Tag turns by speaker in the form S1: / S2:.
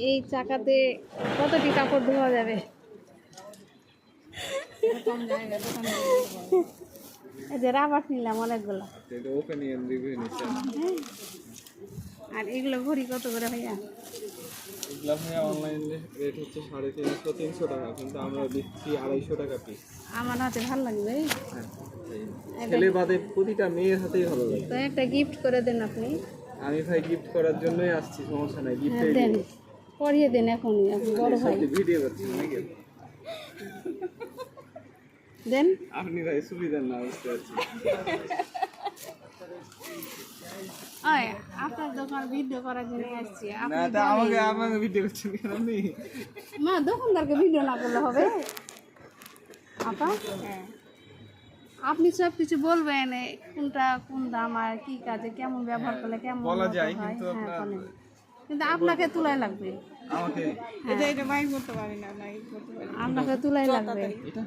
S1: এই চাকাতে কতটি কাপড় ধোয়া যাবে? এই যে রাবার নিলাম অনেকগুলো। আর এগুলো ঘড়ি কত করে ভাইয়া?
S2: এগুলা ভাইয়া অনলাইন রেট হচ্ছে 350-300 টাকা, কিন্তু আমরা দিচ্ছি 250 টাকা পিস।
S1: আমার হাতে ভালো লাগবে।
S2: ছেলে বাদে প্রতিটা মেয়ের হাতেই ভালো লাগে।
S1: তো একটা গিফট করে দেন আপনি।
S2: আমি ভাই গিফট করার জন্যই আসছি, সমস্যা নাই, গিফট
S1: দেন, পরিয়ে দেন এখনই, আপনি বড় ভাই।
S2: ভিডিও করছি নাকি?
S1: দেন
S2: আপনি ভাই সুবিধা না, বুঝতে পারছি।
S1: আপনার দোকান ভিডিও করার জন্য আসছি।
S2: না, তা আমাকে ভিডিও করছেন কেন আপনি?
S1: মা, দোকানদারকে ভিডিও না করলে হবে? আপা, আপনি সব কিছু বলবেন, কোনটা কোন দাম আর কি কাজে কেমন ব্যবহার করলে কেমন
S2: বলা যায়,
S1: হয়।
S2: কিন্তু
S1: হ্যাঁ, বলেন। কিন্তু আপনাকে তুলাই লাগবে।
S2: আমাকে
S1: এটা বাইর করতে পারি না, আপনাকে তুলাই লাগবে।
S2: এটা